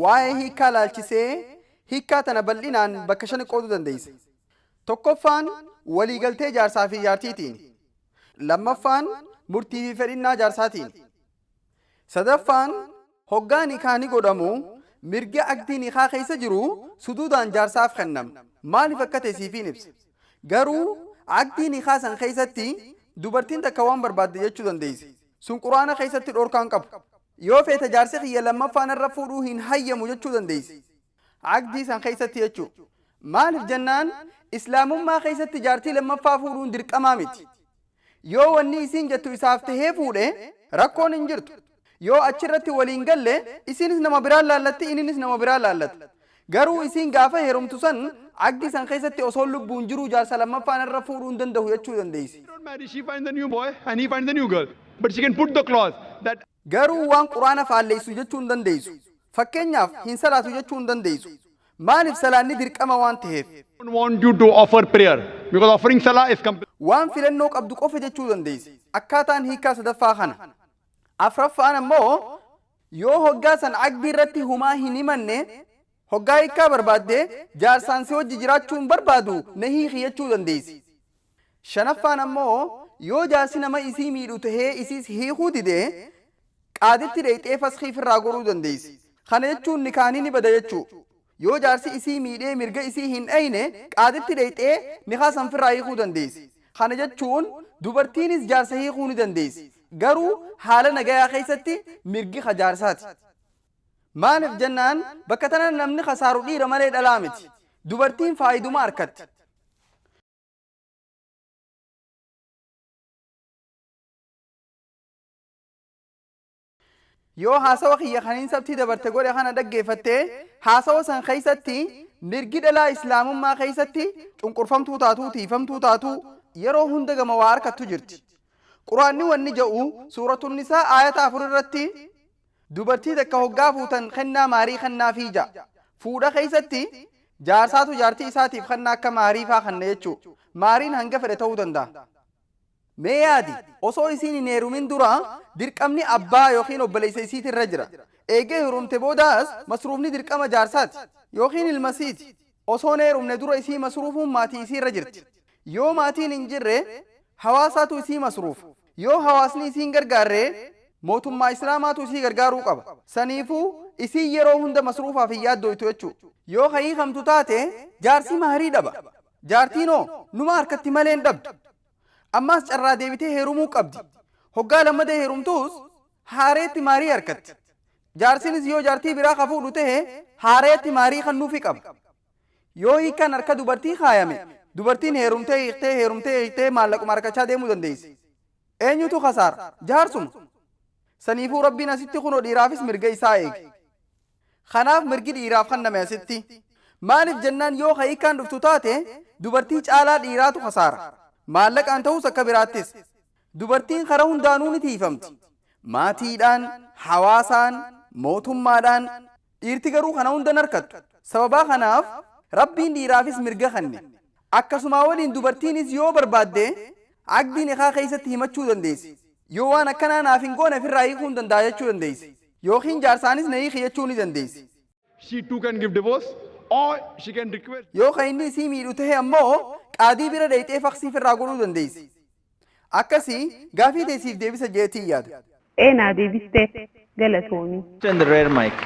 waa'ee hiikaa laalchisee hiikaa tana bal'inaan bakka shan qooduu dandeessa. Tokkoffaan waliigaltee jaarsaa fi jaartiitiin. Lammaffaan murtii fi fedhinnaa jaarsaatiin. Sadaffaan hoggaan hiikaa ni godhamu mirga aqdiin hiikaa keessa jiru suduudaan jaarsaaf kennama. Maaliif akka ta'e siifiin ibsa. Garuu aqdiin hiikaa san keessatti dubartiin takka waan barbaadde jechuu dandeessi. Sun quraana keessatti dhorkaan qabu. Yoo feete jaarsi kiyya lammaffaan irra fuudhuu hin hayyamu jechuu dandeessi. Aqdii san keessatti jechuu. Maaliif jennaan islaamummaa keessatti jaartii lammaffaa fuudhuun dirqamaa miti. Yoo wanni isiin jettu isaaf tahee fuudhe rakkoon hin jirtu. Yoo achirratti waliin galle isinis nama biraan laallatti inninis nama biraan laallata. Garuu isiin gaafa heerumtu san aqdii san keessatti osoo lubbuun jiru jaarsa lammaffaan irra fuudhuu hin danda'u jechuu dandeessi. She finds the new boy and he finds the new girl. But she can put the clause that garuu waan quraana faalleessu jechuu hin dandeessu. Fakkeenyaaf hin salaatu jechuu hin dandeessu. Maaliif salaanni dirqama waan ta'eef? I don't want you to offer prayer because offering salah is waan filannoo qabdu qofa jechuu dandeessi. Akkaataan hiikaa sadaffaa kana. Afraffaan ammoo yoo hoggaa san aqdii irratti humaa hin himanne hoggaa hiikaa barbaaddee jaarsaan si wajji jiraachuu hin barbaadu na hiiki jechuu dandeessi. Shanaffaan ammoo yoo jaarsi nama isii miidhu tahee isiis hiikuu didee qaaditti dheeyxee fasxiif irraa goruu dandeessi. Kana jechuun nikaanii ni bada jechuu. Yoo jaarsi isii miidhee mirga isii hin dheyne qaaditti dheeyxee nikaa sanfirraa hiikuu dandeessi. Kana jechuun dubartiinis jaarsa hiikuu ni dandeessi. Garuu haala nagayaa keessatti mirgi jaarsaati. Maaliif jennaan bakka tana namni khasaaru dhiira malee dhalaa miti. Dubartiin faayiduma harkatti. Yoo haasawa kiyya kaniin sabtii dabarte godhe kana dhaggeeffattee haasawa san keessatti mirgi dhalaa islaamummaa keessatti cunqurfamtuu taatuu tiifamtuu taatuu yeroo hunda gama waa harkattu jirti. Quraanni wanni jedhu suuratun nisaa ayata 4 irratti dubartii takka hoggaa fuutan kennaa maarii kennaa fiija. Fuudha keessatti jaarsaatu jaartii isaatiif kennaa akka maarii faa kenna jechuu. Maariin hanga fedhe ta'uu danda'a. Mee yaadi osoo isiin hin heerumin dura dirqamni abbaa yookiin obboleessa isiitii irra jira. Eegee heerumte boodaas masruufni dirqama jaarsaati yookiin ilmasiiti. Osoo hin heerumne dura isii masruufuun maatii isii irra jirti. Yoo maatiin hin jirre hawaasaatu isii masruufa. Yoo hawaasni isiin gargaarre mootummaa islaamaatu isii gargaaruu qaba. Saniifuu isii yeroo hunda masruufaaf hin yaaddoytu jechuu. Yoo hiikamtu taate jaarsi maarii dhaba. Jaartiinoo numa harkatti malee hin dhabdu. Ammaas carraa deebitee heerumuu qabdi. Hoggaa lammadee heerumtuus haareetti maarii harkatti. Jaarsinis yoo jaartii biraa kafuudhu ta'e haareetti maarii kennuufi qaba. Yoo hiikan harka dubartii kaayame dubartiin heerumtee hiiktee maallaquma harkachaa deemuu dandeessi. Eenyutu khasaara? Jaarsuma. Saniifuu rabbiin asitti kunoo dhiiraafis mirga isaa eege. Kanaaf mirgi dhiiraaf kenname asitti. Maaliif jennaan yoo hiikaan dhuftu taate dubartii caalaa dhiiraatu khasaara. Maallaqaan ta'us akka biraattis. Dubartiin karaa hundaanuu ni tiifamti. Maatiidhaan, hawaasaan, mootummaadhaan dhiirti garuu kana hunda hin harkattu. Sababaa kanaaf rabbiin dhiiraafis mirga kenne. Akkasuma waliin dubartiinis yoo barbaadde aqdiin hiikaa keessatti himachuu dandeessi. Yoo waan akkanaa naaf hin goone ofirraa hiikuu hin danda'a jechuu dandeessi. Yookiin jaarsaanis na hiiki jechuu ni dandeessi. she too can give divorce or she can request. Yoo kan inni isii miidhu tahe ammoo qaadii bira dheeyxee faqsiif irraa godhuu dandeessi. Akkasii gaafii teessiif deebisa jeetii yaada. Naa deebistee galatoomii. In the rare mic.